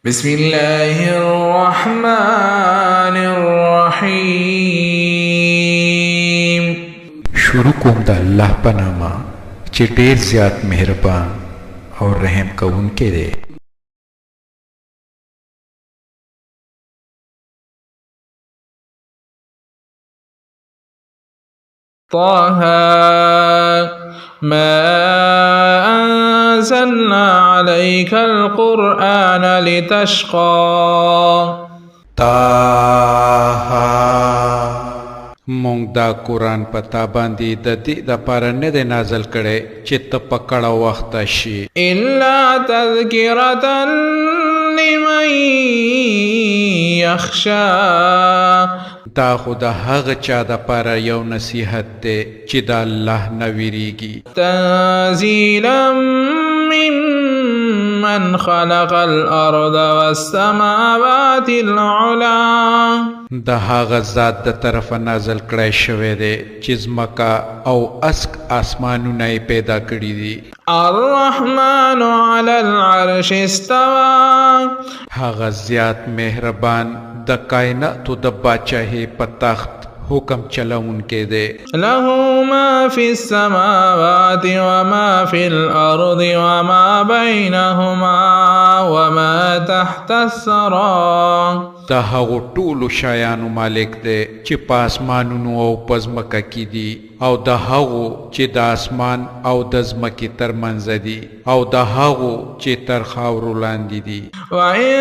بسم الله الرحمن الرحیم. شروع کوم د الله په نامه چې ډېر زیات مهربان او رحم کوونکی دی. طه ما أنزلنا عليك القرآن لتشقى. تاها مونږ دا قرآن په تا باندې د دې دپاره نه دی نازل کړی چې ته په کړه وخته شي، إلا تذكرة لمن يخشى. دا خو د هغه چا دپاره یو نصیحت دی چې د الله نه ویریږي. تنزيلا ممن خلق الأرض والسماوات العلى. د هغه ذات د طرفه نازل کړی شوی دی چې ځمکه او اسک آسمانونه یې پیدا کړي دي. الرحمن على العرش استوى. هغه زیات مهربان د کائناتو د باچاهۍ په تخت حکم چلوونکی دی. له ما في السماوات وما في الأرض وما بينهما وما تحت الثرى. د هغو ټولو شیانو مالک دی چې په آسمانونو او په ځمکه کې دي، او د هغو چې د آسمان او د ځمکې ترمنځ دي، او د هغو چې تر خاورو لاندې دي. وإن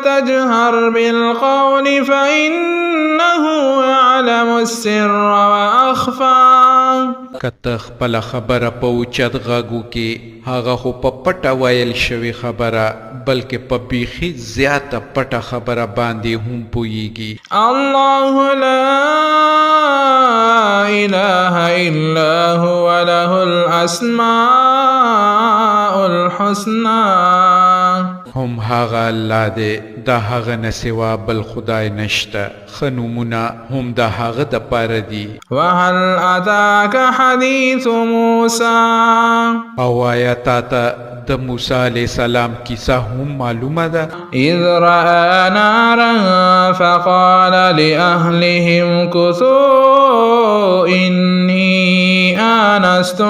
تجهر بالقول فإنه يعلم السر وأخفى. که ته خپله خبره په اوچت غږ وکړې، هغه خو په پټه ویل شوې خبره بلکې په بیخي زیاته پټه خبره باندې هم پوهیږي. الله لا إله إلا هو له الأسماء الحسنى. هم هغه الله دی، د هغه نه سوا بل خدای نشته، ښه نومونه هم د هغه دپاره دي. وهل أتاك حديث موسى. او آیا تا ته د موسی علیه السلام کیسه هم معلومه ده؟ إذ رأى نارا فقال لأهلهم كثوا إني آنست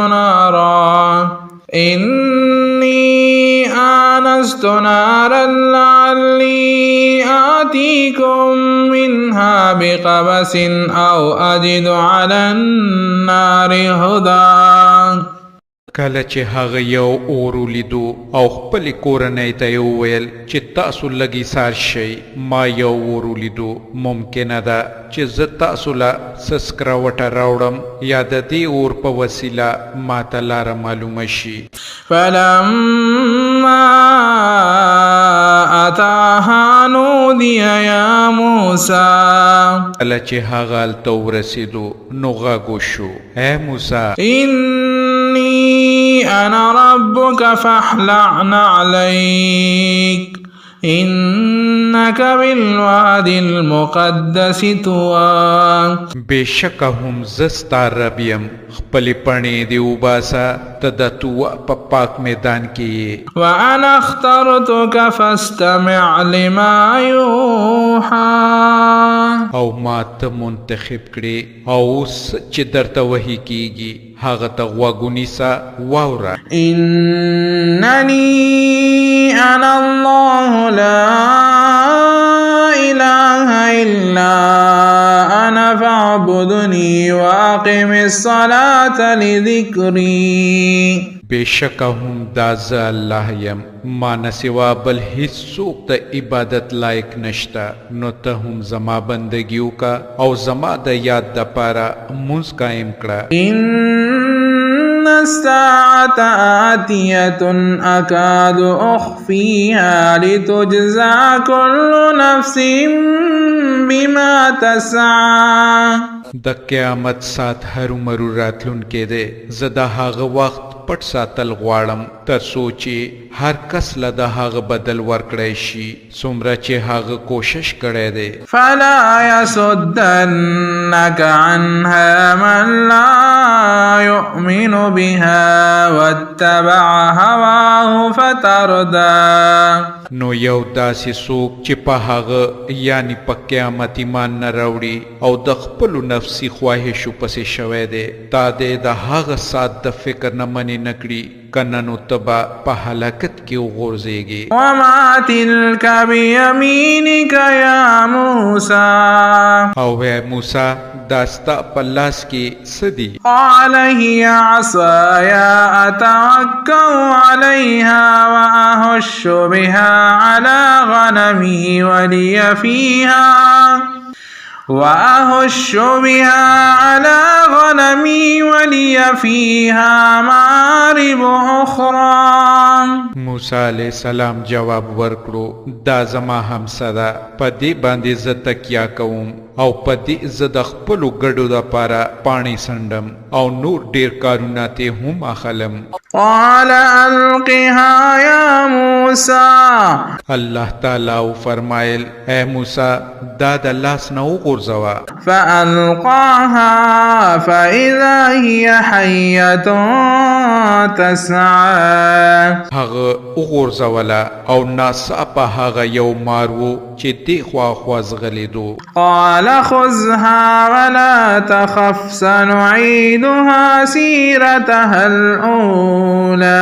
نارا لعلي آتيكم منها بقبس أو أجد على النار هدى. کله چې هغه یو اور ولیدو او خپلې کورنۍ ته یې وویل چې تاسو لږ ایثار شئ، ما یو اور ولیدو، ممکنه ده چې زه تاسو له څه سکروټه راوړم یا د دې اور په وسیله ما ته لاره معلومه شي. فلما أتاها نودي يا موسى. کله چې هغه هلته ورسېدو نو غږ وشو، ای موسی، إني أنا ربك فاخلع نعليك إنك بالواد المقدس طوى. بېشکه هم زه ستا رب یم، خپلې پڼې دې وباسه، ته د طوع په پاک میدان کې یې. وأنا اخترتك فاستمع لما يوحى. او ما ته منتخب کړې، او اوس چې درته وحي کېږي هغه ته غوږ ونیسه، واوره. إنني أنا الله لا إله إلا أنا فاعبدني وأقم الصلاة لذكري. بېشکه هم دا زه الله یم، ما نه سوا بل هیڅوک د عبادت لایق نشته، نو ته هم زما بندګي وکړه او زما د یاد دپاره مونځ قایم کړه. إن الساعة آتية أكاد أخفيها لتجزى كل نفس بما تسعى. د قیامت سات هرومرو راتلونکی دی، زه د هغه وخت پټ ساتل غواړم تر څو چې هر کس له د هغه بدل ورکړی شي څومره چې هغه کوشش کړی دی. فلا يصدنك عنها من لا يؤمن بها واتبع هواه فتردى. نو یو داسې څوک چې په هغه یعنی په قیامت ایمان نه راوړي او د خپلو نفسي خواهشو پسې شوی دی تا دې د هغه ساعت د فکر نه منې نه کړي کنه نو ته به په هلاکت کې وغورځېږې. وما تلك بيمينك يا موسى او اے موسی دا ستا په لاس کې څه دي؟ قال هي عصاي أتوكأ عليها وأهش بها على غنمي ولي فيها مآرب أخرى. موسی علیہ السلام جواب ورکړو دا زما همسه ده په دې باندې زه تکیه کوم او په دې زه د خپلو ګډو دپاره پاڼې سنډم او نور ډیر کارونه ته هم اخلم. قال ألقها يا موسى الله تعالی فرمایل اے موسی دا د لاس نه وغورځوه. فألقاها فإذا هي حية تسعى هغه وغورځوله او ناڅاپه هغه یو مار و چې دې خوا ځغلېدو. قال خذها ولا تخف سنعيدها سيرتها الأولى.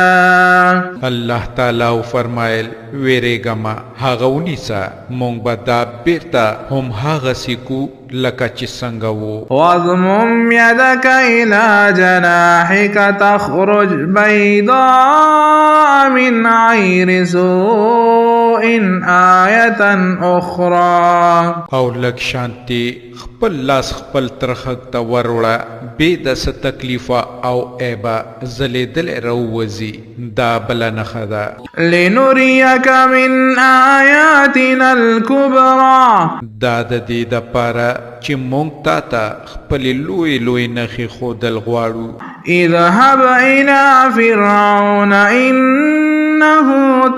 الله تعالی فرمایل ویریګما هغه ونیسه مونږ به دا بیرته هم هغه سیکو لکه چې څنګه وو. واضمم يدك إلى جناحك تخرج بيضاء من غير سوء آية أخرى. او لږ شانتي خپل لاس خپل ترخک ته وروړه بې د څه تکلیفه او عیبه ځلېدل راووځي دا بله نښه ده. لنريك من آياتنا الكبرى دا د دې دپاره چې مونږ تا ته خپلې لوی نښې ښودل غواړو. اذهب إلى فرعون إنه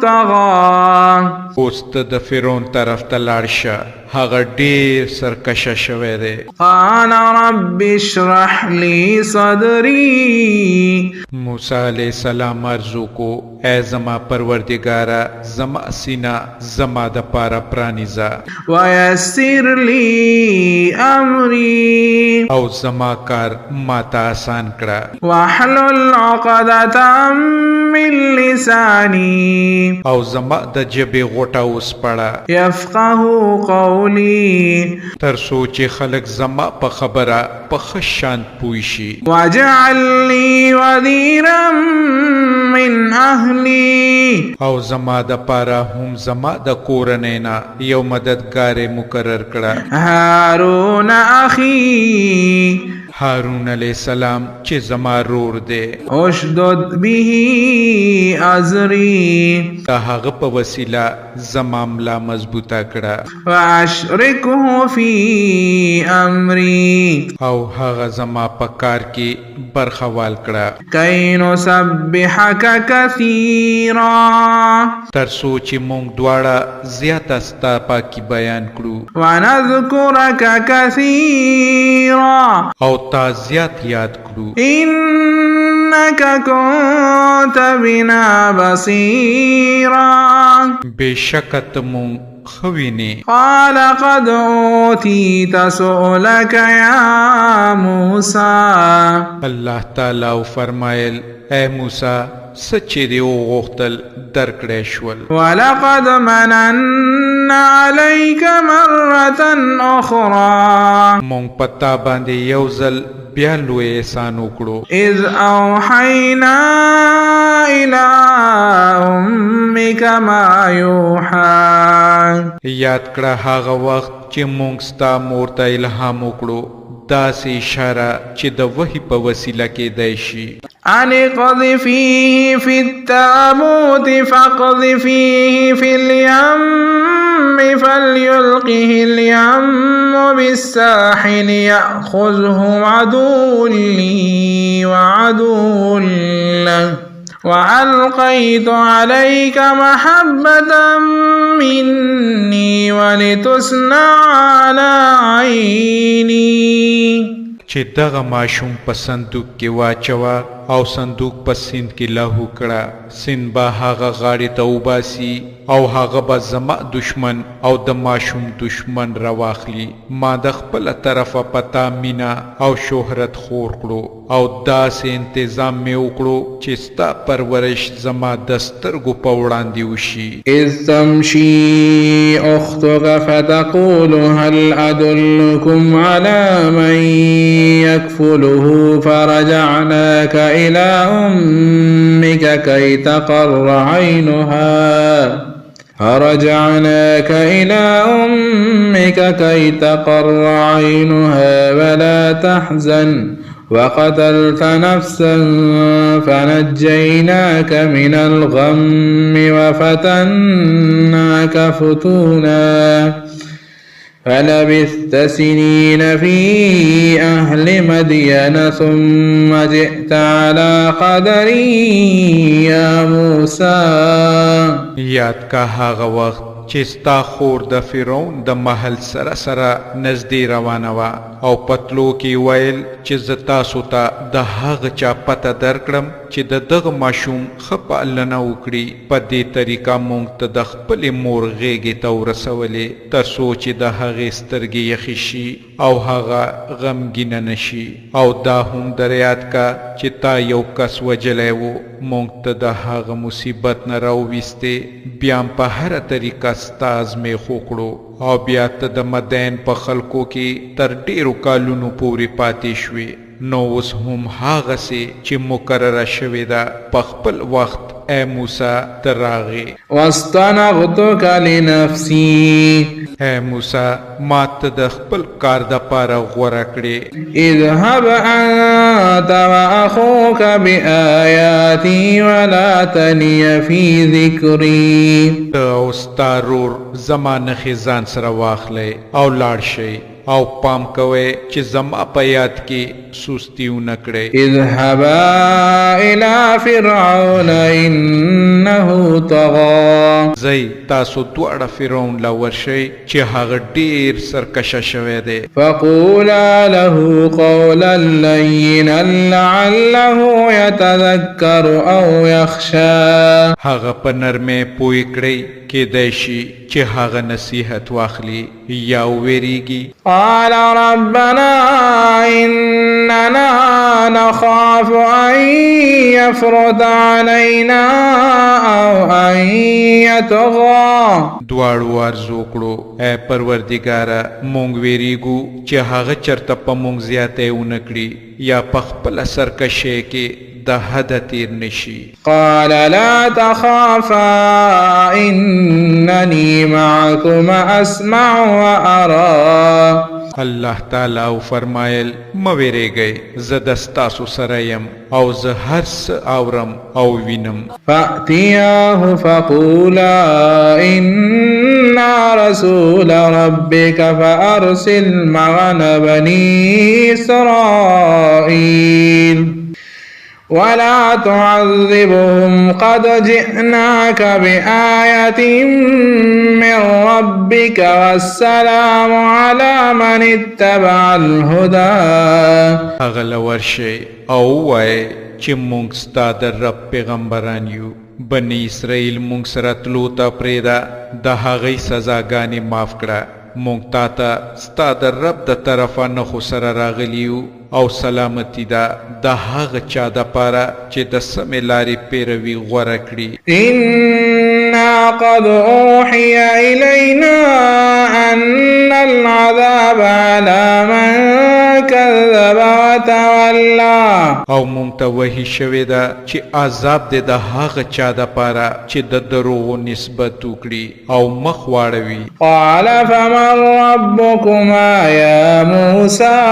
طغى. اوس ته د فرعون طرف ته لاړ شه هغه ډېر سرکشه شوی دی. قال رب اشرح لي صدري. موسی علیہ السلام عرضو کو اے زما پروردگارا زما سینه زما د پاره پرانیزه. ويسر لي أمري. او زما کار ماته آسان کړه. واحلل عقدة من لساني. او زما د جبې غوټه وسپړه. يفقه قولي. تر څو چې خلک زما په خبره په ښه شان پوه شي. واجعل لي وزيرا من أهلي. او زما د پاره هم زما د کورنۍ نه یو مددګار مقرر کړه. هارون أخي. هارون علیہ السلام چې زما رور دی. اشدد به أزري. د هغه په وسیله زما ملا مضبوطه کړه. وأشركه في أمري. او هغه زما په کار کې برخوال کړه. كي نسبحك كثيرا. تر څو چې مونږ دواړه زیاته ستا پاکي بیان کړو. ونذكرك كثيرا. او تا زیات یاد کړو. إنك كنت بنا بصيرا. بشکت مونږ خوینه. قال قد أوتيت سؤلك يا موسى. الله تعالی فرمایل اے موسی سچې دی وغوښتل درکړی شول. ولقد مننا عليك مرة أخرى. مونږ پتا باندې یو ځل بیا لوی احسان وکړو. إذ أوحينا إلى أمك ما يوحى. یاد کړه هغه وخت چې مونږ ستا مور ته الهام وکړو داسې اشاره چې د وحي په وسیله کېدای شي. أن اقذفيه في التابوت فاقذفيه في اليم فليلقه اليم بالساحل يأخذه عدو لي وعدو له وألقيت عليك محبة مني ولتصنع على عيني. چې دغه ماشوم په صندوق کې واچوه او صندوق په سیند کې لاهو کړه. سیند به هغه غاړې ته وباسي او هغه به زما دشمن او د ماشوم دشمن رواخلی ما د خپل طرفه پتا مینا او شهرت خور کړو او داسې انتظام مې وکړو چې ستا پرورش زما د سترګو په وړاندې وشي. إذ تمشي أختك فتقول هل أدلكم على من يكفله فرجعناك إلى أمك كي تقر عينها ولا تحزن وقتلت نفسا فنجيناك من الغم وفتناك فتونا فلبثت سنين في أهل مدين ثم جئت على قدر يا موسى. یاد کا هغه وخت چې ستا خور د فرعون د محل سره سره نزدې روانه وه او پتلو کې ویل چې زه تاسو ته د هغه چا پته درکړم چې د دغه ماشوم ښه پالنه وکړي په دې طریقه موږ ته د خپلې مور غېږې ته ورسولې تر څو چې د هغې سترګې یخې شي او هغه غمګینه نشي او دا هم در یاد کا چې تا یو کس وجلی و موږ ته د هغه مصیبت نه راوویستې بیا په هره طریقه ستا ازمیښ وکړو او بیا ته د مدین په خلکو کې تر ډېرو کالونو پورې پاتې شوې نو اوس هم هغسې چې مقرره شوې ده په خپل وخت اے موسی ته راغې. واستنغتك لنفسي اے موسی ما ته د خپل کار دپاره غوره کړې. اذهب انت واخوك بآياتي ولا تني في ذكري. ته او ستا رور زما نښې ځان سره واخلئ او لاړ شئ او پام کوئ چې زما په یاد کې سستی ونه کړئ. اذهبا الى فرعون انه طغى. زئ تاسو دواړه فرعون له ورشئ چې هغه ډېر سرکشه شوی دی. فقولا له قولا لینا لعله يتذكر او يخشى. هغه په نرمۍ پوی کړئ کېدای شي چې هغه نصیحت واخلي یا ویریږي. قال ربنا اننا نخاف ان يفرط علينا او ان يطغى. دواړو عرض وکړو اے پروردګاره مونږ ویریږو چې هغه چرته په مونږ زیاتی ونه کړي یا په خپله سرکشۍ کې د حده تیر نشي. قال لا تخافا انني معكما اسمع وارى. الله تعالی او فرمایل مویریږئ زه د ستاسو سره یم او زه هر څه اورم او وینم. فأتياه فقولا إنا رسول ربك فأرسل معنا بني إسرائيل ولا تعذبهم قد جئناك بآية من ربك والسلام على من اتبع الهدى. اغل ورشي او وای چې مونږ ستا د رب پیغمبران یو بني اسرائیل مونږ سره تلو ته پرېږده د هغې سزاګانې معاف کړه مونږ تا ته ستا د رب د طرفه نښو سره راغلي یو او سلامتی ده د هغه چا دپاره چې د سمې لارې پیروي غوره کړي. إنا قد أوحي إلينا أن العذاب على من كذب وتولى. او مونږ ته وحي شوې ده چې عذاب دې د هغه چا دپاره چې د دروغو نسبت وکړي او مخ واړوي. قال فمن ربكما يا موسى.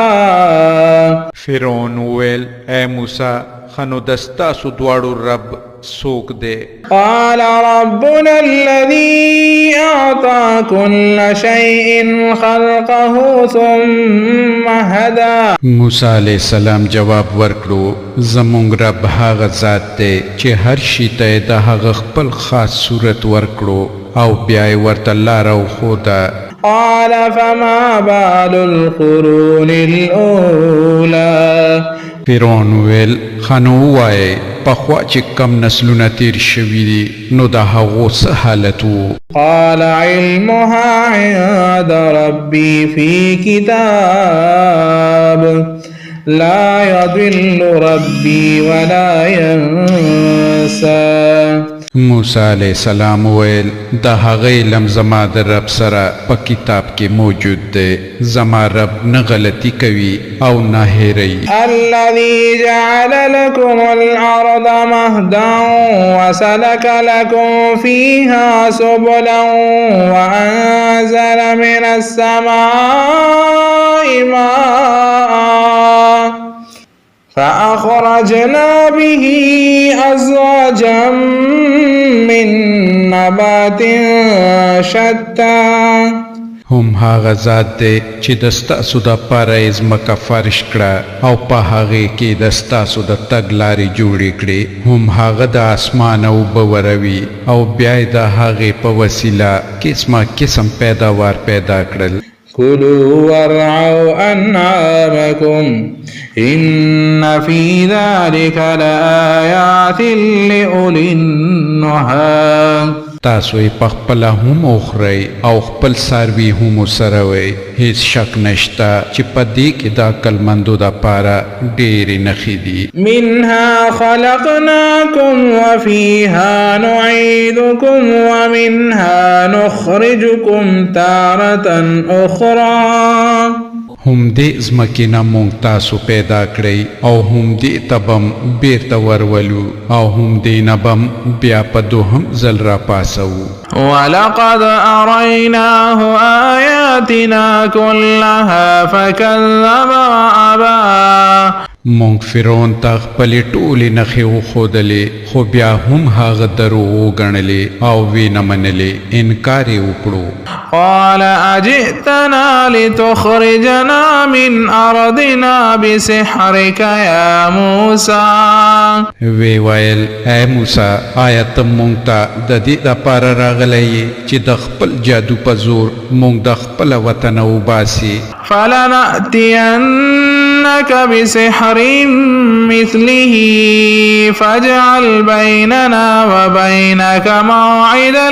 فرعون وویل اے موسی خنو د ستاسو دواړو رب څوک دی؟ قال ربنا الذي أعطى كل شيء خلقه ثم هدى. موسی علیہ السلام جواب ورکړو زمونږ رب هغه ذات دی چې هر شي ته د هغه خپل خاص صورت ورکړو او بیا یې ورته لاره وښوده. قال فما بال القرون الأولى. فرعون ویل خنو ووایئ پخوا چې کم نسلونه تیر شوي دي نو د هغو څه حالت و؟ قال علمها عند ربي في كتاب لا يضل ربي ولا ينسى. موسی علیہ السلام ویل د هغه علم زما د رب سره په کتاب کې موجود دی، زما رب نه غلطي کوي او نه هېروي. الذي جعل لكم الأرض مهدا وسلك لكم فيها سبلا وأنزل من السماء ماء فأخرجنا به أزواجا من نبات شتى. هم هغه ذات دی چې د ستاسو دپاره یې ځمکه فرش کړه او په هغې کې د ستاسو د تګ لارې جوړې کړې. هم هغه د اسمانه اوبه وروي او بیا یې د هغې په وسیله قسمه قسم پیداوار پیدا کړل. كلوا وارعوا أنعامكم إن في ذلك لآيات لأولي النهى. تاسو یې پخپله هم وخورئ او خپل څاروي هم وڅروئ، هیڅ شک نشته چې په دې کې د عقلمندو دپاره ډېرې نښې دي. منها خلقناكم وفيها نعيدكم ومنها نخرجكم تارة أخرى. هم دې ځمکې نه موږ تاسو پیدا کړئ او هم دې ته بم بیرته ورولو او هم دې نه بم بیا په دوهم ځل راپاسو. ولقد أريناه آياتنا كلها فكذب وأبى. مونږ فرعون ته خپلې ټولې نښې وښودلې خو بیا هم هغه دروغ وګڼلې او ویې نه منلې، انکار یې وکړو. قال أجئتنا لتخرجنا من أرضنا بسحرك يا موسى. وی ویل اے موسی آیا ته مونږ ته د دې دپاره راغلی یې چې د خپل جادو په زور مونږ د خپله وطنه وباسي؟ فلنأتينك بسحر مثله فاجعل بيننا وبينك موعدا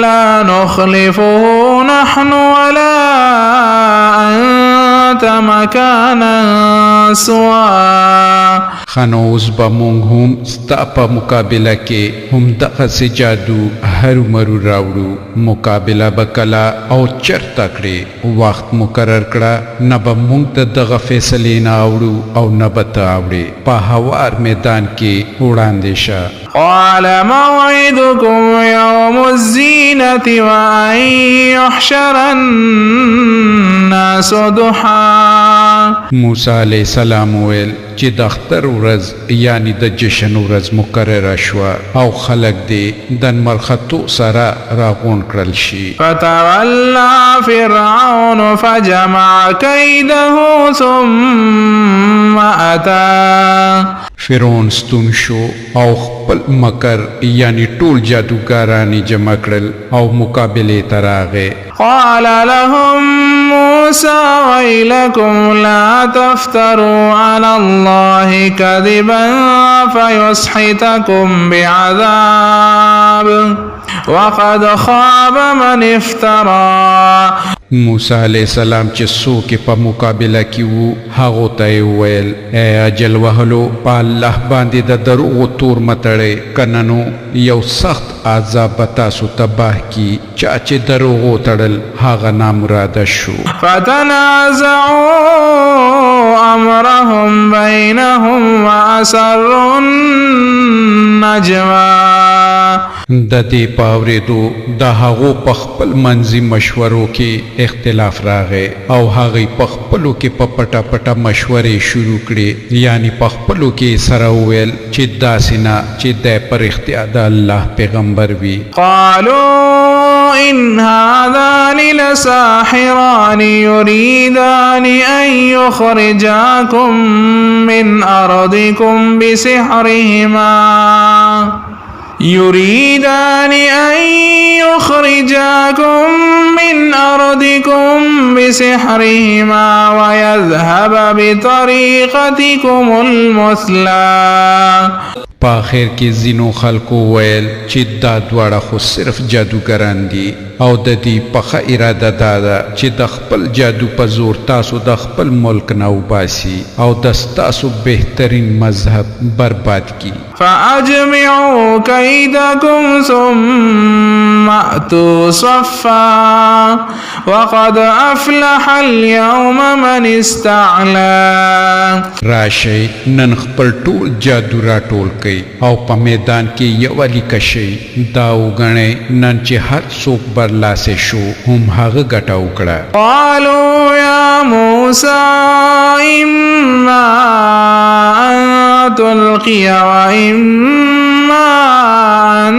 لا نخلفه نحن ولا أنت مكانا سوى. خانو اوس به مونږ هم ستا په مقابله کې هم دغسې جادو هرومرو راوړو، مقابله به کله او چرته کړې، وخت مقرر کړه، نه به مونږ ته دغه فیصلې نه اوړو او نه به ته اوړې، په هوار میدان کې وړاندې شه. قال موعدكم يوم الزينة وأن يحشر الناس ضحى. موسی علیہ السلام ویل چې د اختر ورځ یعنی د جشن ورځ مقرره شوه او خلک دې د نمرختو سره راغونډ کړل شي. فتولى فرعون فجمع كيده ثم أتى. فرعون ستون شو او خپل مکر یعنی ټول جادوګارانی جمع کړل او مقابله ته راغی. قال لهم موسى ويلكم لا تفتروا على الله كذبا فيسحتكم بعذاب وقد خاب من افترى. موسی علیہ السلام چې څوک په مقابله کې وو هغو ته یې وویل ای اجل وهلو په الله باندې د دروغو تور متړئ کنه نو یو سخت عذاب به تاسو تباه کي. چا چې دروغو تړل هغه نامراده شو. فتنازعوا امرهم بينهم واسروا النجوى. د دې په اورېدو د هغو په خپل منځي مشورو کې اختلاف راغی او هغې په خپلو کې په پټه پټه مشورې شروع کړې، یعنی په خپلو کې سره وویل چې داسې نه چې دی په رښتیا د الله پیغمبر وي. قالوا إن هذان لساحران يريدان أن يخرجاكم من أرضكم بسحرهما يريدان أن يخرجاكم من أرضكم بسحرهما ويذهب بطريقتكم المثلى. په آخر کې ځینو خلکو ویل چې دا دواړه خو صرف جادوګران دي او د دې پخه اراده دا ده چې د خپل جادو په زور تاسو د خپل ملک نه وباسي او د ستاسو بهترین مذهب برباد کی. فأجمعوا كيدكم ثم أتوا صفا وقد أفلح اليوم من استعلى. راشي نن خپل ټول جادو را ټول کئ او په میدان کې یوالي کشي دا وګڼئ نن چې هر څوک برلاسه شو هم هغه ګټه وکړه. قالوا يا موسى إما أن تلقي وإما أن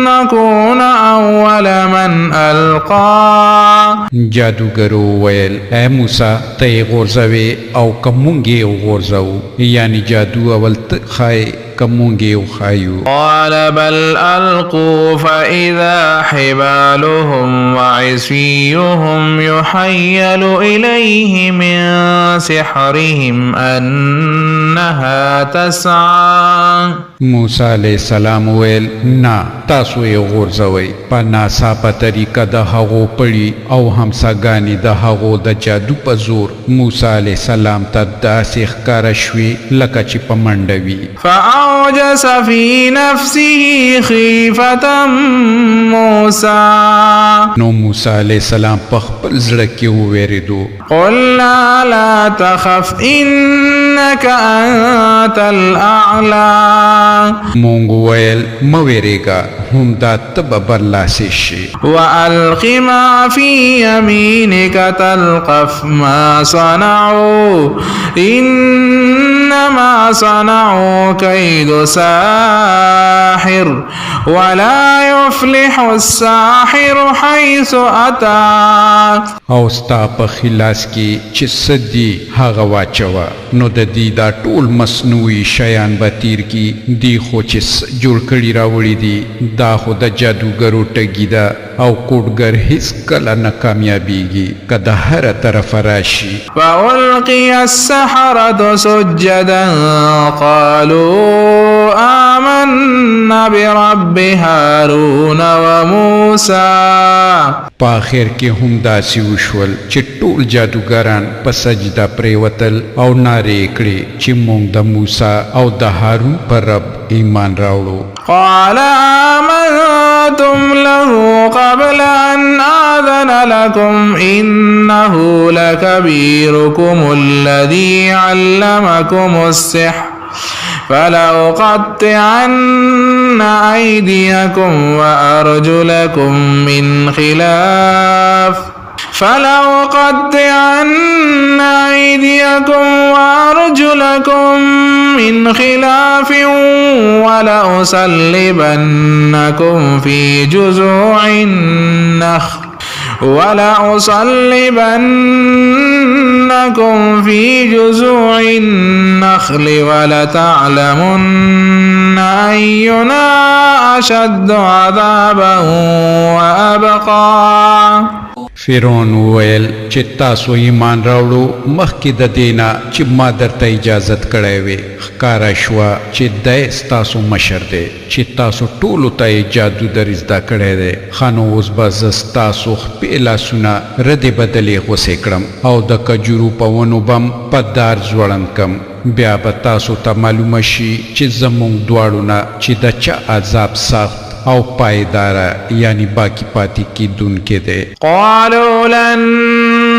نكون أول من ألقى. جادوګرو ویل اے موسی ته غورځوي او کومږي غورځو یعنی جادو اول خای کومږي خایو. قال بل ألقوا فإذا حبالهم وعصيهم يحيل إليه من سحرهم أنها تسعى. موسی علیہ السلام ویل نا تاسو یې غورځوئ په ناڅاپه طریقه د هغو پړي او همساګانې د هغو د جادو په زور موسی علیہ السلام ته داسې ښکاره شوې لکه چې په منډه وي. فأوجس في نفسه خيفة موسى. نو موسی علیہ السلام په خپل زړه کې وویریدو. قلنا لا تخف إنك أنت الأعلى. مونږ ویل مه ویریږه هم دا ته به برلاسې شي. وألق ما في يمينك تلقف ما صنعوا إنما صنعوا كيد ساحر ولا يفلح الساحر حيث أتى. او ستا په خلاص کې چې سدي هغه واچوه نو د دې دا ټول مصنوعي شیان به تیر کی دی خو چې جوړ کړي راوړي دي دا خو د جادوګرو ټګي ده او کوډګر هیڅ کله نه کامیابیږي که د هره طرفه راشي. فألقي السحرة سجدا قالوا آمنا برب هارون وموسى. په آخر کې هم داسې وشول چې ټول جادوګران په سجده پریوتل او نارې کړې چې موږ د موسی او د هارون پر رب ایمان راوړو. قال آمنتم له قبل أن آذن لكم إنه لكبيركم الذي علمكم السحر فلأقطعن أيديكم وأرجلكم من خلاف ولأصلبنكم في جذوع النخل ولتعلمن أينا أشد عذابا وأبقى. فرعون ویل چې تاسو ایمان راوړو مخکې د دینا چې ما درته اجازت کړی وي ښکاره شوه چې دی ستاسو مشر دی چې تاسو ټولو ته یې جادو در زده کړی دی. ښه نو اوس به زه ستاسو خپې لاسونه ردې بدلې غوسې کړم او د کجورو په ونو بم په دار ځوړند کم بیا به تاسو ته معلومه شي چې زموږ دواړو نه چې د چا عذاب سخت او پایدارا یعنی باقی پاتی کی دن کے دے. قالوا لن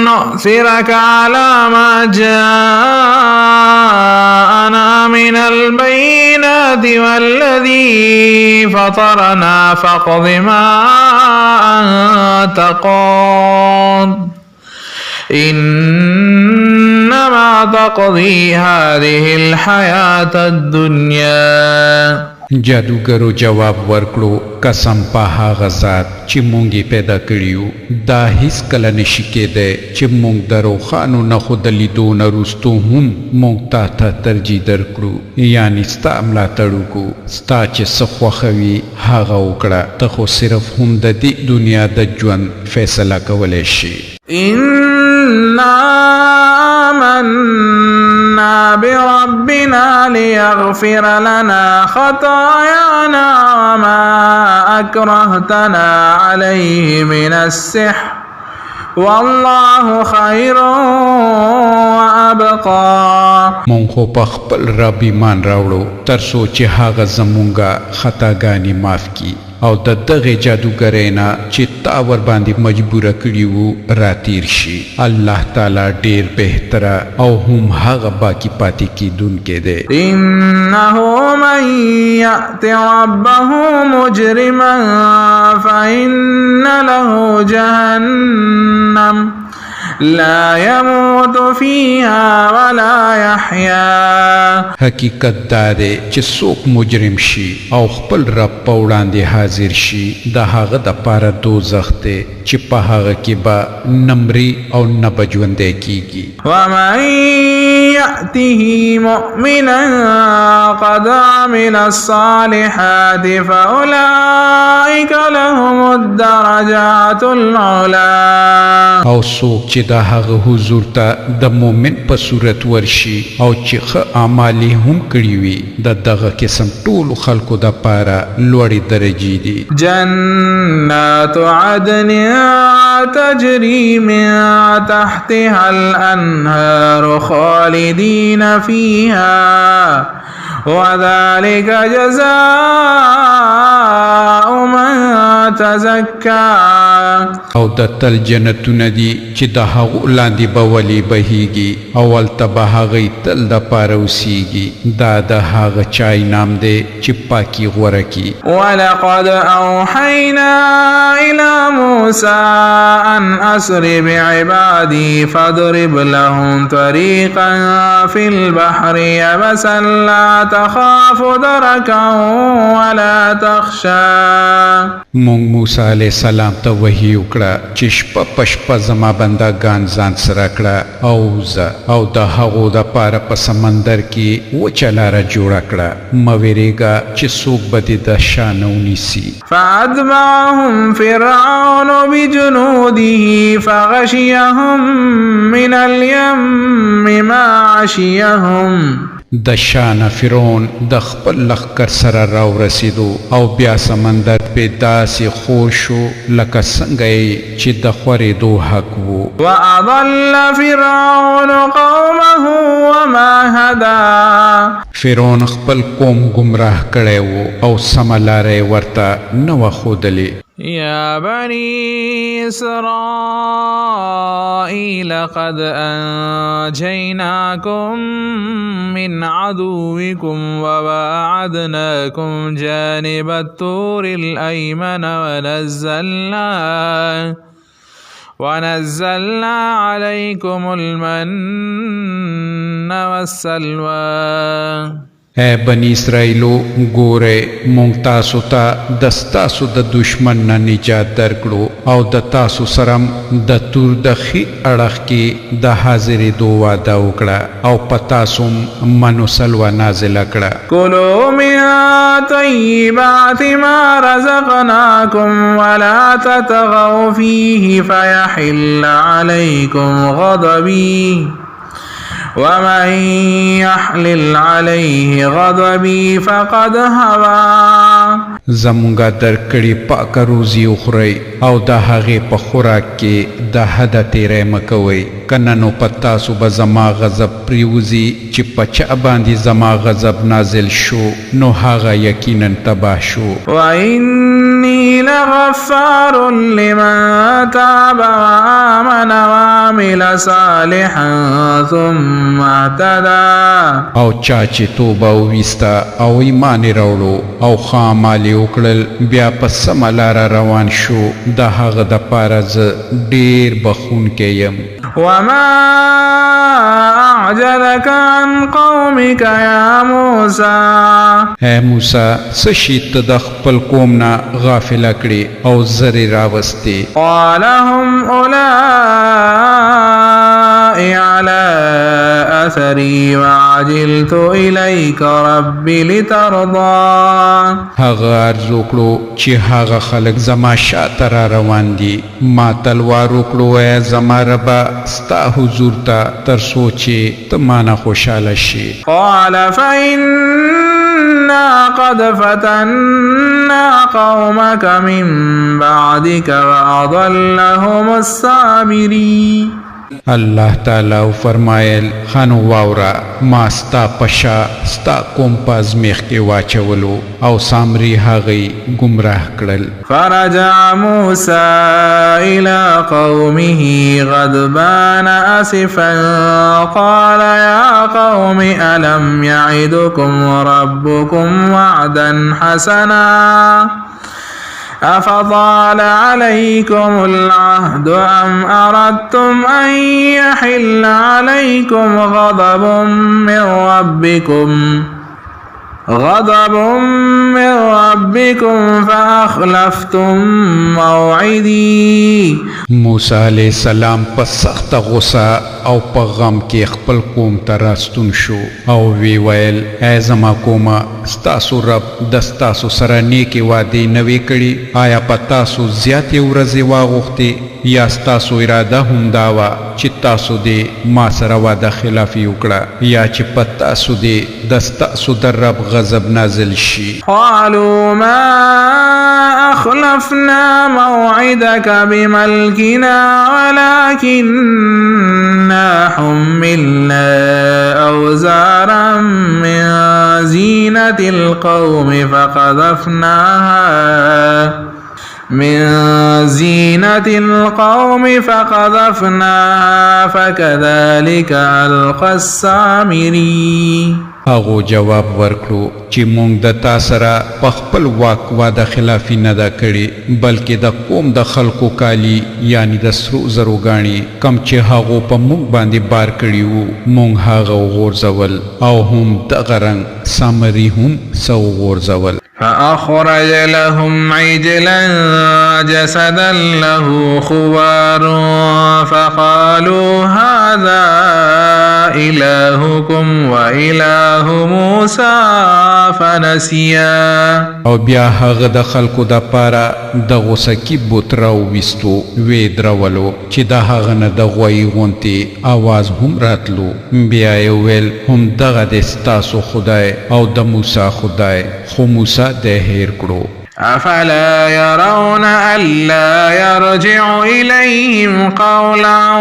نؤثرك على ما جاءنا من البينات والذي فطرنا فاقض ما أنت قاض إنما تقضي هذه الحياة الدنيا. جادوګرو جواب ورکړو قسم په هغه ذات چې مونږ یې پیدا کړیو دا هیڅ کله نشي کېدی چې مونږ د روښانو نښو د لیدو نه وروستو هم مونږ تا ته ترجیح درکړو یعنې ستا ملاتړ وکړو ستا چې څه خوښوي هغه وکړه ته خو صرف هم د دې دنیا د ژوند فیصله کولی شي إنا آمنا بربنا ليغفر لنا خطايانا وما أكرهتنا عليه من السحر والله خير وأبقى مونږ خو په خپل رب ایمان راوړو تر څو چې هغه زمونږه خطاګانې معاف کړي او د دغه جادوګرۍ نه چې تا ورباندې مجبوره کړي وو راتیر شي الله تعالی ډیر بهتره او هم هغه باقی پاتې کیدونکی دی إنه من يأت ربه مجرما فإن له جهنم لا يموت فيها ولا يحيا حقیقت دا دی چې څوک مجرم شي او خپل رب په وړاندې حاضر شي د هغه دپاره دوزخ دی چې په هغه کې به نه مري او نه به ژوندی کیږي ومن يأته مؤمنا قد عمل الصالحات فأولئك لهم الدرجات العلا او څوک چې د هغه حضور ته د مؤمن په صورت ورشي او چې ښه اعمال یې هم کړي وي د دغه قسم ټولو خلکو دپاره لوړې درجې دي جنات عدن تجري من تحتها الأنهار خالدين فيها وذلك جزاء من تزكى او د تل جنتونه دي چې د هغو لاندې به ولې بهیږي او هلته به هغوی تل دپاره اوسیږي دا د هغه چا انعام دی چې پاکي غوره کي ولقد أوحينا إلى موسى أن أسر بعبادي فاضرب لهم طريقا في البحر يبسا لا تخاف دركا ولا تخشى مونږ موسی علیه السلام ته وحی وکړه چې شپه په شپه زما بندګان ځان سره کړه او وځه او د هغو دپاره په سمندر کې وچه لاره جوړه کړه مه ویرېږه چې څوک به دې د شا نه ونیسي فأتبعهم فرعون بجنوده فغشيهم من اليم ما عشيهم د شانه فرعون د خپل لښکر سره راورسېدو او بیا سمندر پې داسې خور شو لکه څنګه یې چې د خورېدو حق و وأضل فرعون قومه وما هدى فرعون خپل قوم گمراه کړی و او سمه لاره یې ورته نه وه ښودلې يا بني إسرائيل قد أنجيناكم من عدوكم وواعدناكم جانب الطور الأيمن ونزلنا عليكم المن والسلوى اے بنی اسرائیلو ګوره مونږ تاسو ته د ستاسو د دشمن نه نجات درکړو او د تاسو سره د تور د ښي اړخ کې د حاضرېدو وعده وکړه او په تاسو منو سلوه نازله کړه كلوا من طيبات ما رزقناكم ولا تطغوا فيه فيحل عليكم غضبي ومن يحلل عليه غضبي فقد هوى زمونږه درکړې پاکه روزي وخورئ او د هغې په خوراک کې د حده تیری مه کوئ که نه نو په تاسو به زما غضب پرېوځي چې په چا باندې زما غضب نازل شو نو هغه یقینا تباه شو وإني لغفار لمن تاب وآمن وعمل صالحا ثم اهتدى او چا چې توبه وویسته او ایمان یې راوړو او ښه اعمال یې وکړل بیا په سمه لاره روان شو د هغه دپاره زه ډېر بخښونکی یم وما أعجلك عن قومك يا موسى اے موسی سشی ته د خپل قوم نه غافل کړي او زری راوستي. قال هم أولئك على أثري وعجلت إليك ربي لترضى. هغه ارزو کړو چې هغه خلک زما شاته را روان دي. ما تلوار وکړو اے زما ربه ستا حضور ته تر څو چې ته مانه خوشحاله شي. قال فإنا قد فتنا قومك من بعدك وأضلهم السامري. الله تعالی فرمایل خانو واورا ما ستا پشا ستا قوم پازمیخ کې واچولو او سامری هغی گمراه کړل. فرجع موسى إلى قومه غضبان أسفا قال يا قوم ألم يعدكم ربكم وعدا حسنا أفطال عليكم العهد أم أردتم أن يحل عليكم غضب من ربكم فأخلفتم موعدي. موسی علیہ السلام په سخت غصه او په غم کې خپل قوم ته راستون شو او وی ویل ای زما قومه ستاسو رب د ستاسو سره نیکې وعدې نه وې کړي. آیا په تاسو زیاتې ورځې واغوښتې یا ستاسو اراده هم دا وه چې تاسو دې ما سره وعده خلافي وکړه یا چې په تاسو دې د ستاسو د رب غضب نازل شي. قالوا ما أخلفنا موعدك بملكنا ولكننا حملنا أوزارا من زينة القوم فقذفناها فكذلك ألقى السامري. هغو جواب ورکړو چې مونږ د تا سره په خپل واک واده خلافي نه ده کړې بلکې د قوم د خلکو کالی یعنی د سرو زرو ګاڼې کم چې هغو په مونږ باندې بار کړي وو مونږ هغه وغورځول او هم دغه رنګ سامري هم څه وغورځول. فأخرج لهم عجلا جسدا له خوار فقالوا هذا إلهكم وإله موسى فنسيا. او بیا هغه د خلکو د پاره د غوسکی بوت راوویستو وی درولو چې د هغه نه د غوی غونتي आवाज هم راتلو. بیا یې ویل هم دغه د ستاسو خدای او د موسی خدای خو موسی د هیر کړو. أفلا يرون ألا يرجع إليهم قولا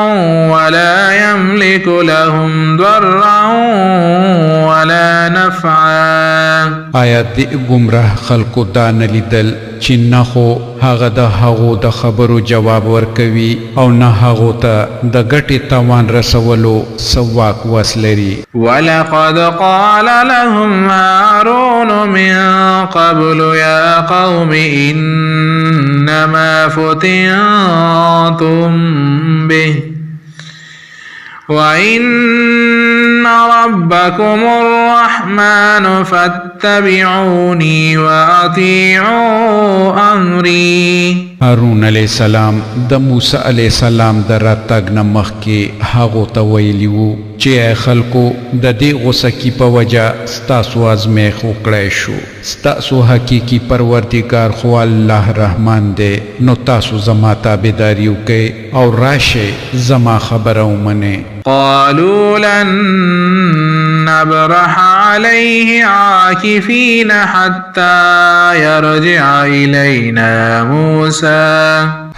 ولا يملك لهم ضرا ولا نفعا. آیا د گمراه خلکو دا نه لیدل چې نه خو هغه د هغو د خبرو جواب ورکوي او نه هغو ته د ګټې تاوان رسولو څه واک وس لري. ولقد قال لهم هارون من قبل يا قوم إنما فتنتم به وإن ربكم الرحمن فاتبعوني وأطيعوا أمري. هارون علیہ السلام د موسی علیہ السلام د راتګ نه مخکې هغو ته ویلي وو چې ای خلکو د دې غوسکي په وجه ستاسو ازمیښت وکړی شو. ستاسو حقیقي پروردګار خو الله رحمان دی نو تاسو زما تابعداري وکئ او راشئ زما خبره ومنئ. قالوا لن نبرح عليه عاكفين حتى يرجع إلينا موسى.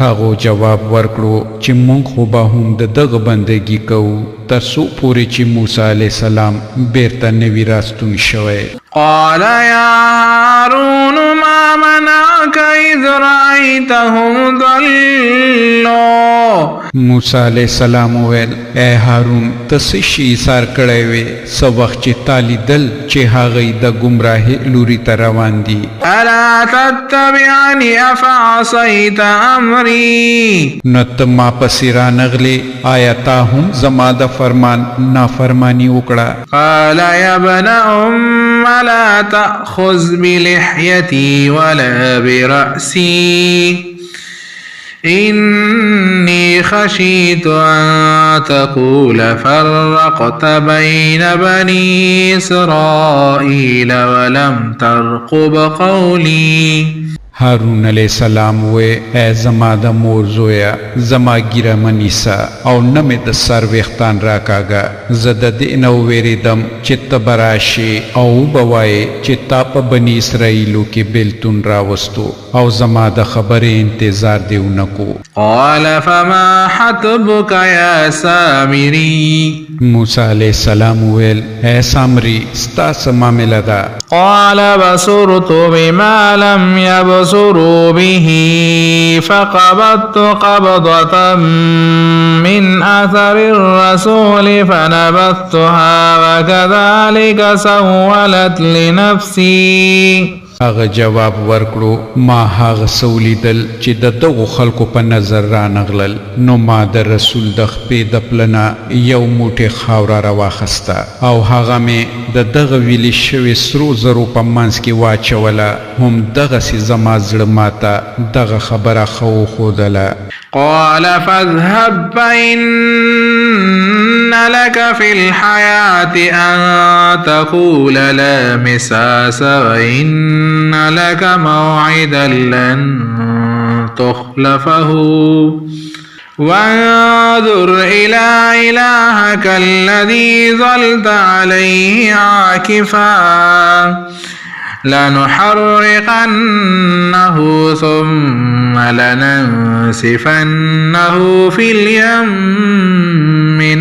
هغو جواب ورکړو چې مونږ خو به هم د دغه بندګي کوو تر څو پورې چې موسی علیه السلام بیرته نوي راستون شوی. قال يا هارون ما منعك إذ رأيتنا رأيتهم ضلوا. موسی علیہ السلام ویل اے هارون تسشی سار کړی وې سو وخت چې تالی دل چې هغه د گمراهی لوري ته روان دي. ألا تتبعني أفعصيت أمري. نت ما پسې را نغلی آیا تا هم زما د فرمان نافرمانی وکړه. قال يا ابن أم لا تأخذ بلحيتي ولا برأسي إني خشيت أن تقول فرقت بين بني إسرائيل ولم ترقب قولي. هارون علیہ السلام وی اے زما د مور زویا زما ګیره منیسا او نه مې د سر ویختان راکاږه. زه د دې نه وویریدم چې ته به راشې او وبوایې چې تا په بني اسرائیلو کې بیلتون راوستو او زما د خبرې انتظار دې ونه کو. قال فما حطبك يا سامري. موسی علیہ السلام ویل اے سامری ستا څه معامله ده؟ قال بصرت بما لم يبصروا به فقبضت قبضة من أثر الرسول فنبذتها وكذلك سولت لنفسي. هغه جواب ورکړو ما هغه سولیدل چې د دغو خلکو په نظر رانغلل نو ما د رسول د خپې د پلنه یو موټی خاوره راواخسته او هغه مې د دغه ویلې شوې سرو زرو په منځ کې واچوله. هم دغسې زما زړه ماته دغه خبره ښه وښودله. قال فاذهب فإن لك في الحياة أن تقول لا مساس وإن لك موعدا لن تخلفه وانظر إلى إلهك الذي ظلت عليه عاكفا لنحرقنه ثم لننسفنه في اليم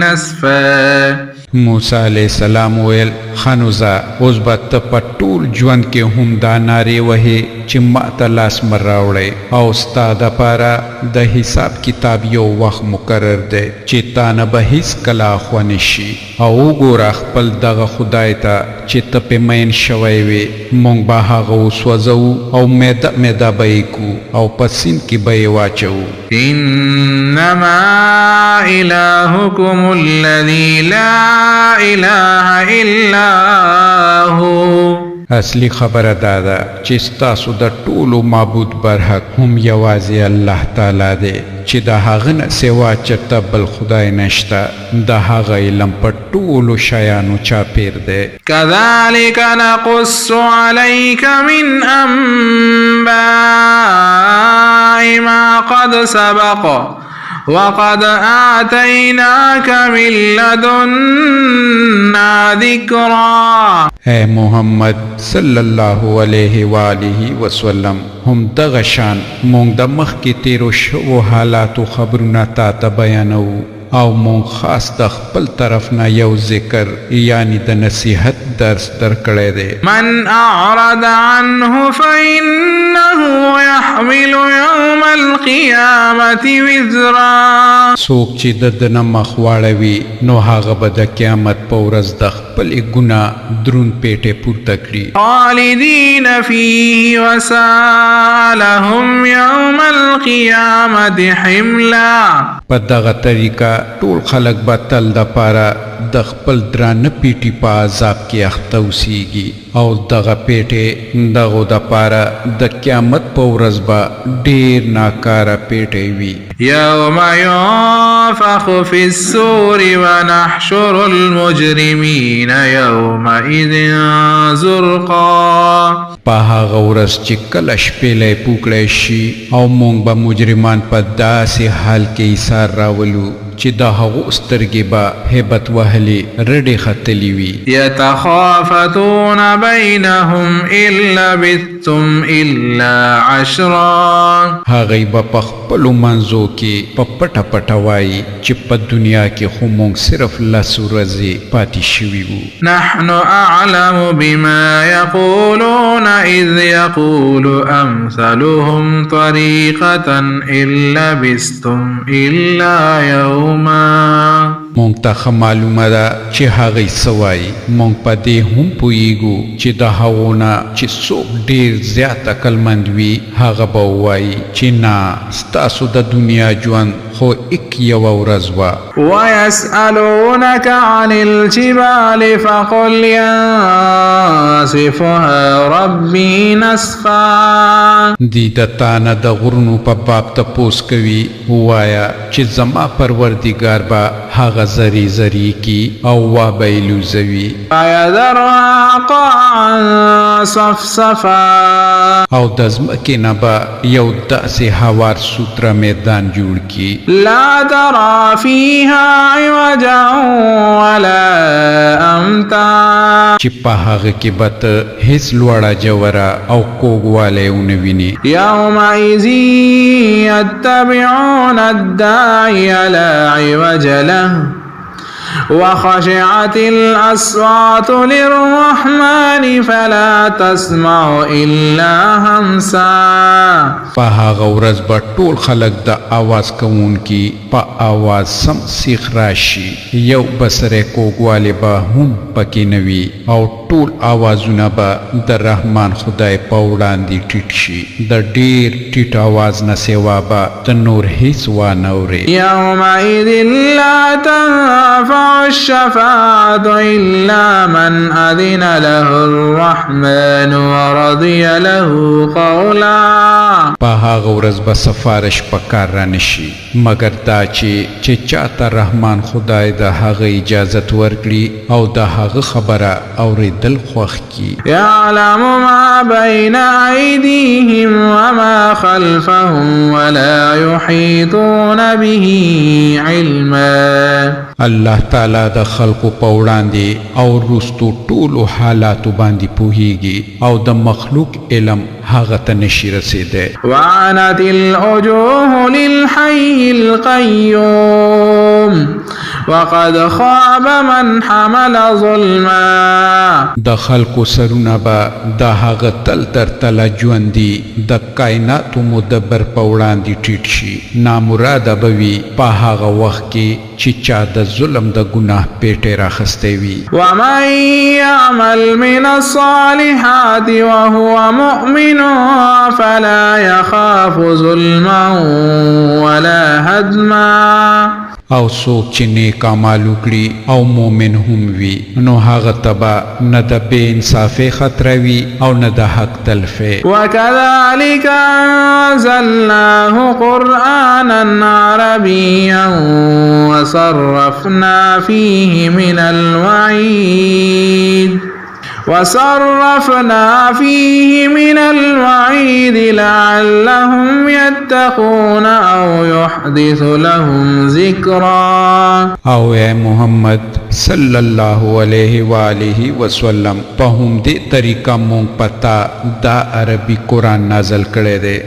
نسفا. موسی علیہ السلام ویل خنوزا اوس به ته په ټول ژوند کې هم دا نارې وهې چې ما ته لاس مه راوړی او ستا دپاره د حساب کتاب یو وخت مقرر دی چې تا نه به هیڅکله اخوا نه شي. او وګوره خپل دغه خدای ته چې ته پې مین شوی وې موږ به هغه وسوځوو او میده میده به یې کړو او په سیند کې به یې واچوو. إنما إلهكم الذي لا إله إلا هو. اصلی خبره دا ده چې ستاسو د ټولو معبود برحق هم یوازې الله تعالی دی چې د هغه نه سوا چرته بل خدای نشته. د هغه علم په ټولو شیانو چاپیر دی. كذلك نقص عليك من أنباء ما قد سبق وقد آتيناك من لدنا ذكرا. اے محمد صلی اللہ علیہ وآلہ وسلم هم دغه شان مونږ د مخکې تیرو شوو حالاتو خبرونه تا ته بیانو او مونږ خاص د خپل طرف نه یو ذکر یعنی د نصیحت درس درکړی دی. من اعرض عنه فإنه يحمل يوم القيامة وزرا. څوک چې د نه مخ واړوي نو هغه به د قیامت په ورځ د خپلې ګناه دروند پیټې پورته کړي. خالدین فیه وساء لهم یوم القیامة حملا. په دغه طریقه ټول خلق به تل دپاره د خپل درانه پیټي په عذاب کې اخته اوسیږي او دغه پیټې دغو دپاره د قیامت په ورځ به ډېر ناکاره پیټې وي. یوم ينفخ في الصور ونحشر المجرمين يومئذ زرقا. په هغه ورځ چې کله شپېلی پوکړی شي او موږ به مجرمان په داسې حال کې ایثار راولو چې د هغو سترګې به هیبت وهلې رډې ختلې وي. يتخافتون بينهم إن لبثتم إلا عشرا. هغوی به په خپلو منځو کې په پټه پټه وایي چې په دنیا کې خو موږ صرف 10 ورځې پاتې شوي وو. نحن أعلم بما يقولون إذ يقول أمثلهم طريقة إن لبثتم إلا يوما. مونږ ته ښه معلومه ده چې هغوی څه وایي. مونږ په دې هم پوهیږو چې د هغو نه چې څوک ډېر زیات عقلمند وي هغه به ووایي چې نه ستاسو د دنیا ژوند خو یوه ورځ وه. ويسألونك عن الجبال فقل ينسفها ربي نسفا. دی د تا نه د غرونو په باب تپوس کوي ووایه چې زما پروردګار به هغه زری زری کی او وابه لوزوي. فيذرها قاعا صفصفا. او د ځمکې نه به یو داسې هوار سوتره میدان جوړ کی. لا ترى فيها عوجا ولا امتا. چې په هغه کې به ته هیڅ لوړه جوړه او کوږوالی ونه وینې. يومئذ يتبعون الداعي لا عوج له وخشعت الأصوات للرحمن فلا تسمع إلا همسا. په هغه ورځ به ټول خلک د آواز کوونکي په آواز سم سیخ راشي. یو بسره کوږوالی به هم پکې نه وي او ټول آوازونه به د رحمان خدای په وړاندې ټیټ شي. د ډېر ټیټ آواز نه سوا به د نور هیڅ وانه اورې. يومئذ لا تنفع الشفاعة إلا من أذن له الرحمن ورضي له قولا. په هغه ورځ به سفارش په کار را نشي مګر دا چې چاته رحمان خدای د هغه اجازت ورکړي او د هغه خبره اورېدل خوښ کی. يعلم ما بين أيديهم وما خلفهم ولا يحيطون به علما. الله تعالی د خلقو په وړاندې او وروستو ټولو حالاتو باندې پوهیږي او د مخلوق علم هغه ته نشي رسیدی. وعنت الوجوه للحي القيوم وقد خاب من حمل ظلما. د خلقو سرونه به د هغه تل تر تله ژوندي د کائناتو مدبر په وړاندې ټیټ شي. نامراده به وي په هغه وخت کې چې چا د ظلم د ګناه پیټې راخستی وي. ومن يعمل من الصالحات وهو مؤمن فلا يخاف ظلما ولا هدما. او څوک چې نیک اعمال وکړي او مؤمن هم وي نو هغه ته به نه د بې انصافۍ خطره وي او نه د حق تلفۍ. وكذلك أنزلناه قرآنا عربيا وصرفنا فيه من الوعيد لعلهم يتقون أو يحدث لهم ذكرا. او اے محمد صلی الله علیه و آله وسلم په همدې طریقه مونږ پتا دا عربي قرآن نازل کړی دی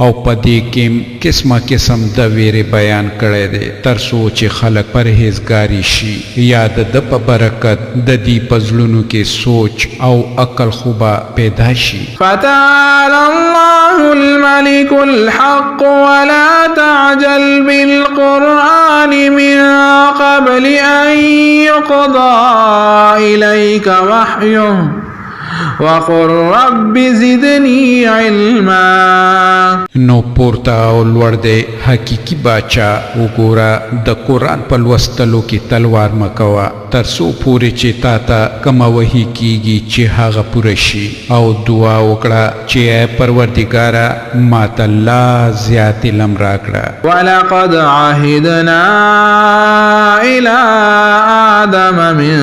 او په دې کې قسمه قسم د ویرې بیان کړی دی تر څو چې خلک پرهیزګاري شي یا د ده په برکت د دې په زړونو کې سوچ او عقل خو به پیدا شي. فتعالى الله الملك الحق ولا تعجل بالقرآن من قبل أن يقضى إليك وحيه وقل رب زدني علما. نو پورته او لوړ دی حقیقي باچا وګوره د قرآن په لوستلو کې تلوار مکوه تر څو پورې چې تا ته کومه وحي کیږي چې هغه پوره شي او دعا وکړه چې اے پروردګاره ما ته لا زیات علم راکړه. ولقد عهدنا إلى آدم من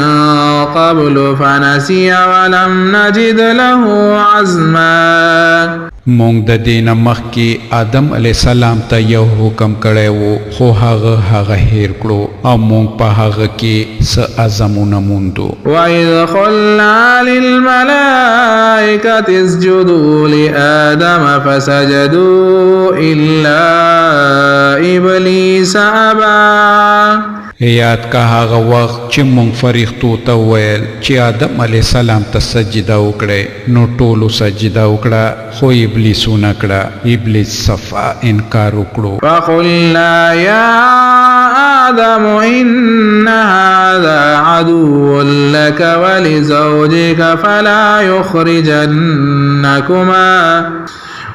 قبل فنسي ولم نجد له عزما. مونږ د دین مخکې آدم علیه السلام ته یو حکم کړی وو خو هغه هیر کړو او مونږ په هغه کې څه عزمونه موندو. وَإِذْ قُلْنَا لِلْمَلَائِكَةِ اسْجُدُوا لِآدَمَ فَسَجَدُوا إِلَّا إِبْلِيسَ أَبَى. یاد کا هغه وخت چې مونږ فرښتو ته ویل چې آدم علیه السلام ته سجده وکړي نو ټولو سجده وکړه خو ابلیس ونه کړه. ابلیس صفا انکار وکړو. فَقُلْنَا يَا آدَمُ إِنَّ هَذَا عَدُوٌّ لَكَ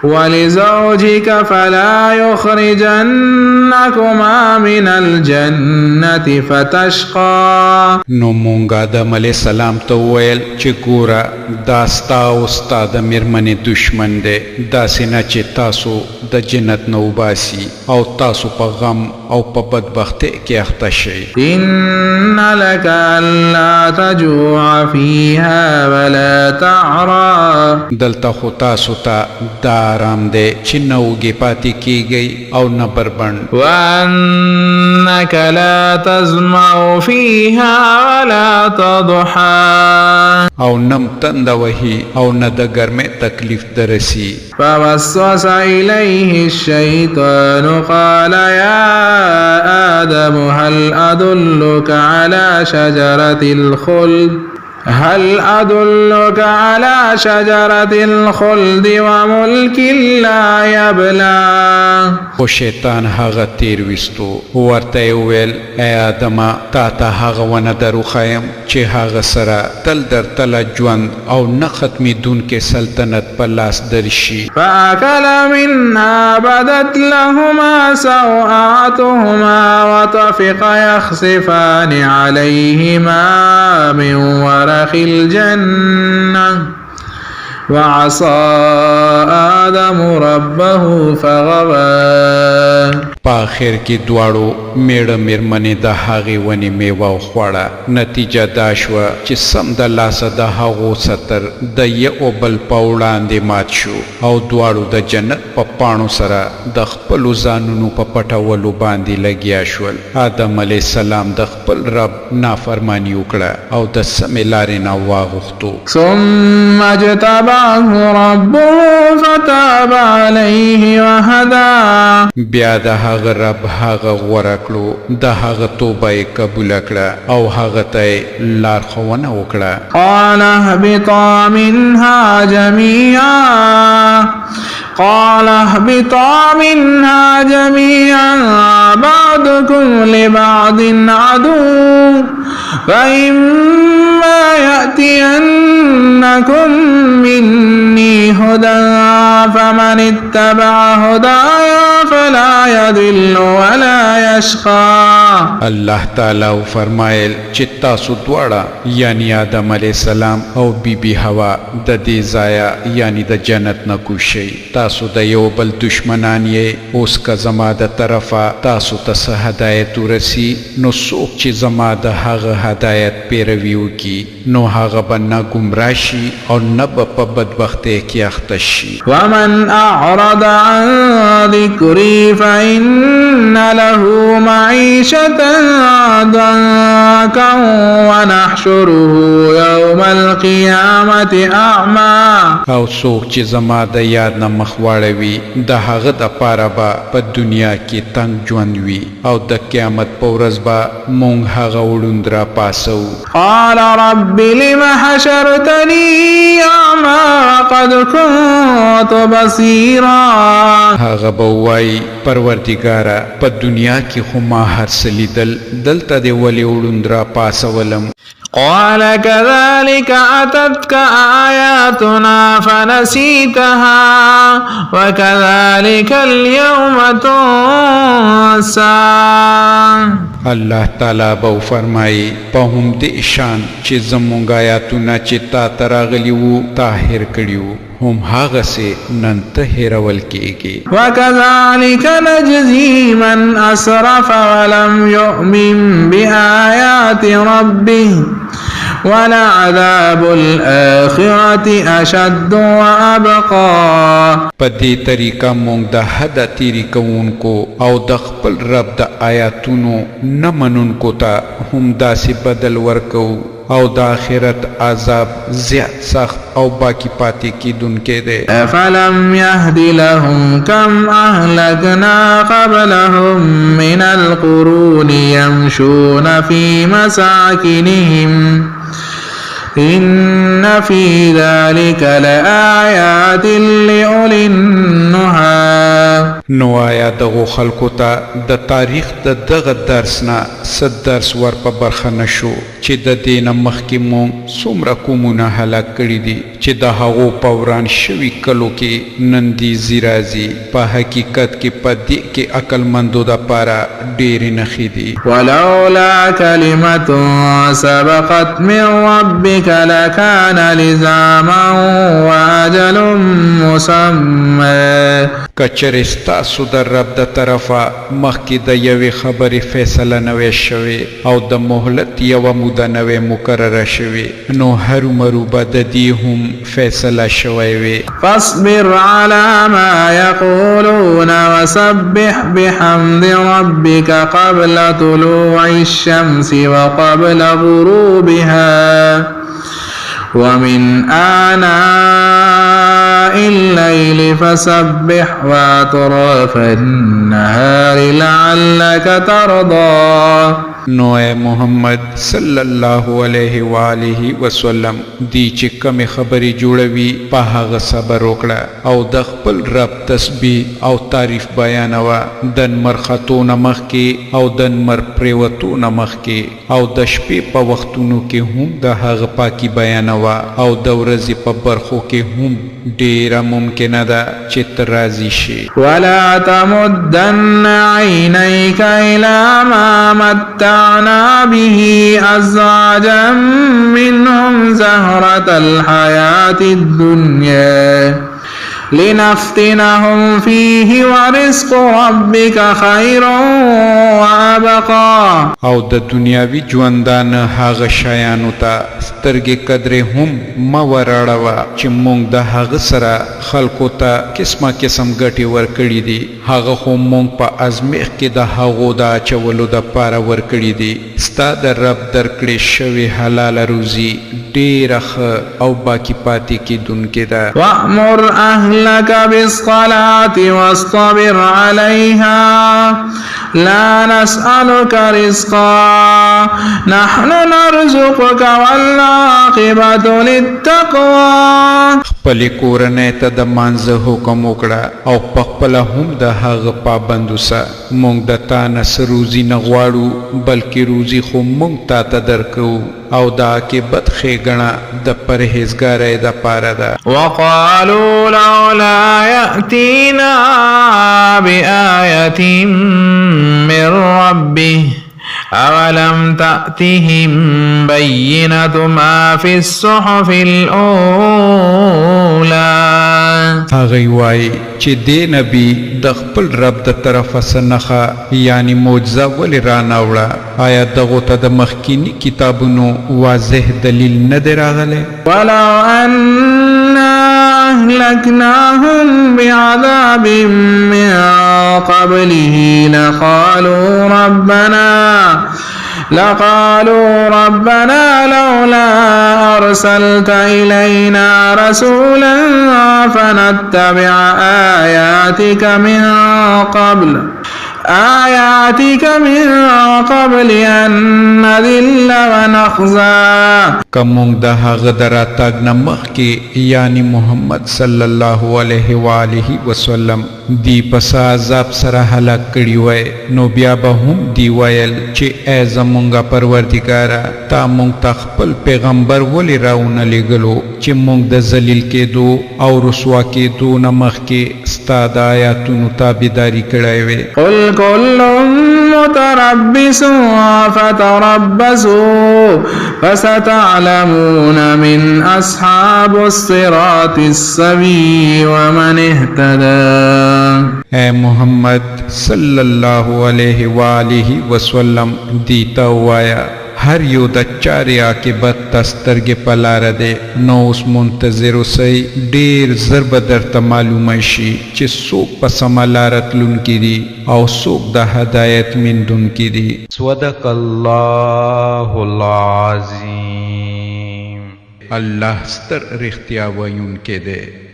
وَلِزَوْجِكَ فلا يخرجنكما من الجنة فتشقى. نو مونږ آدم علیه السلام ته وویل چې ګوره دا ستا او ستا د مېرمنې دشمن دی داسې نه چې تاسو د جنت نه وباسي او تاسو په غم او په بدبختۍ کې اخته شئ. إن لك ألا تجوع فيها ولا تعرى. دلته خو تاسو ته دا آرام دی چې نه وږي پاتې کیږئ او نه بربند. وأنك لا تظمأ فيها ولا تضحى. او نم تند وهي او نه د ګرمۍ تکلیف درسي. فوسوس إليه الشيطان قال يا آدم هل أدلك على شجرة الخلد وملك لا يبلى. خو شیطان هغه تیر وستو ورته ویل ای آدمه تا ته هغه ونه دروښیم چې هغه سره تل در تله ژوند او نه ختمېدونکې سلطنت په لاس درشي. فأكل منها بدت لهما سوآتهما وطفقا يخصفان عليهما من ورق الجنة وعصى آدم ربه فغوى. په آخر کې دواړو میړه میرمنې د هغې ونې میوه وخوړه. نتیجه دا شوه چې سم د لاسه د هغو ستر د یو بل په وړاندې مات شو او دواړو د جنت په پاڼو سره د خپلو ځانونو په پټولو باندې لګیا شول. آدم علیه السلام د خپل رب نافرماني وکړه او د سمې لارې نه واغوښتو. ثم اجتباه ربه فتاب عليه وهدى. بیا د هغه رب هغه غوره کړو د هغه توبه یې قبوله کړه او هغه ته یې لارښوونه وکړه. قال اهبطا منها جميعا بعضكم لبعض عدو فإما يأتينكم مني هدى فمن اتبع هدايا فلا يضل ولا يشقى. الله تعالی فرمایل چې تاسو دواړه یعنی آدم علیه السلام او بیبي حوا د دې ځایه یعنی د جنت نه کوشئ. تاسو د یو بل دشمنان یې. اوس که زما د طرفه تاسو ته څه هدایت ورسي نو څوک چې زما د هغه هدایت پیروي وکړي نو هغه به نه ګمراه شي او نه به په بدبختۍ کې اخته شي. ومن أعرض عن ذكري فإن له معيشة ضنكا ونحشره يوم القيامة أعمى. او څوک چې زما د یاد نه مخ واړوي د هغه دپاره به په دنیا کې تنګ ژوند وي او د قیامت په ورځ به مونږ هغه وړوند را پاسو. قال رب لم حشرتني أعمى وقد كنت بصيرا. هغه به وایي پروردګاره په دنیا کې خو ما هر څه لیدل دلته دې ولې وړوند را پاسولم. قال كذلك أتتك آياتنا فنسيتها وكذلك اليوم تنسى. الله تعالی به فرمایي په همدې شان چې زموږ آیاتونه چې تا ته راغلي وو تا هېر کړي وو هم هغسې نن ته هېرول کېږي. وكذلك نجزي من أسرف ولم يؤمن بآيات ربه ولعذاب الآخرة أشد وأبقى. پدې طریقه مونږ د حد تیری کوونکو او د خپل رب د آیاتونو نه منونکو ته هم داسې بدل ورکو او د آخرت عذاب زیات سخت او باقی پاتې کیدونکې دی. أفلم يهد لهم كم أهلكنا قبلهم من القرون يمشون في مساكنهم إن في ذلك لآيات لأولي النهى. نو آیا دغو خلکو ته د تاریخ د دغه درس نه څه درس ور په برخه نشو چې د دې نه مخکې مونږ څومره قومونه هلاک کړي دي چې د هغو په وران شوي کلو کې نندیزي راځي. په حقیقت کې په دې کې عقلمندو دپاره ډېرې نښې دي. ولولا كلمة سبقت من ربك لكان لزاما وأجل مسمى. کچر ستاسو د رب د طرفه مخکې د یوې خبرې فیصله نوې شوې او د مهلت یوه موده نوې مقرره شوې نو هرومرو به د دې هم فیصله شوی وي. فاصبر على ما يقولون وسبح بحمد ربك قبل طلوع الشمس وقبل غروبها ومن آناء الليل فسبح وأطراف النهار لعلك ترضى. نو اے محمد صلی الله علیه و آله وسلم دی چې کومې خبرې جوړوي په هغه صبر وکړه او د خپل رب تسبیح او تعریف بیانوه د نمر خطونه مخکې او د نمر پریوتونه مخکې او د شپې په وختونو کې هم د هغه پاکي بیانوه او د ورځې په برخو کې هم ډیره ممکنه ده چې ته راضي شي. ولا تمدن عينيك إلى ما متعنا به أزواجا منهم زهرة الحياة الدنيا لنفتنهم فيه ورزق ربك خير وأبقى. او د دنیاوی ژوندانه هغه شیانو ته سترګې قدرې هم مه ورړوه چې موږ د هغه سره خلکو ته قسمه قسم ګټې ورکړي دي. هغه خو موږ په ازمیښت کې د هغو د اچولو دپاره ورکړي دي. ستا د رب درکړې شوې حلاله روزي ډېره ښه او باقي پاتې کیدونکې ده. وأمر أهلك بالصلاة واصطبر عليها لا نسألك رزقا نحن نرزقك والعاقبة للتقوى. خپلې کورنۍ ته د مانځه حکم وکړه او په خپله هم د هغه پابند اوسه. موږ د تا نه څه روزي نه غواړو بلکې روزي خو موږ تا ته درکوو او د عاقبت ښېګڼه د پرهیزګارۍ دپاره ده. وقالوا لولا يأتينا بآية من ربه أولم تأتهم بينة ما في الصحف الأولى. هغوی وایي چې دې نبي د خپل رب د طرفه څه نښه یعنې معجزه ولې رانهوړه؟ آیا دغو ته د مخکیني کتابونو واضح دلیل نه دی راغلی؟ ولو أنا أهلكناهم بعذاب من قبله لقالوا ربنا لولا أرسلت إلينا رسولا فنتبع آياتك من قبل أن نذل ونخزى. که موږ د هغه د راتګ نه مخکې یعنی محمد صلی الله علیه و آله وسلم دی پس عذاب سره هلاک کړي وای نو بیا به هم دی ویل چې ای زمونږه پروردګاره تا موږ ته خپل پیغمبر ولې راونه لېږلو چې موږ د ذلیل کېدو او رسوا کېدو نه مخکې ستا د آیاتونو تابعداري کړی وې. قل كل متربص فتربصوا فستعلمون من أصحاب الصراط السوي ومن اهتدى. اے محمد صلی اللہ علیہ وآلہ وسلم دیتا وایا هر یو د چارې عاقبت ته سترګې په لاره دی. نو اوس منتظر اوسئ، ډېر ژر به درته معلومه شي چې څوک په سمه لاره تلونکي دي او څوک د هدایت موندونکي دي. صدق الله العظیم. الله ستر رښتیا ویونکی دی.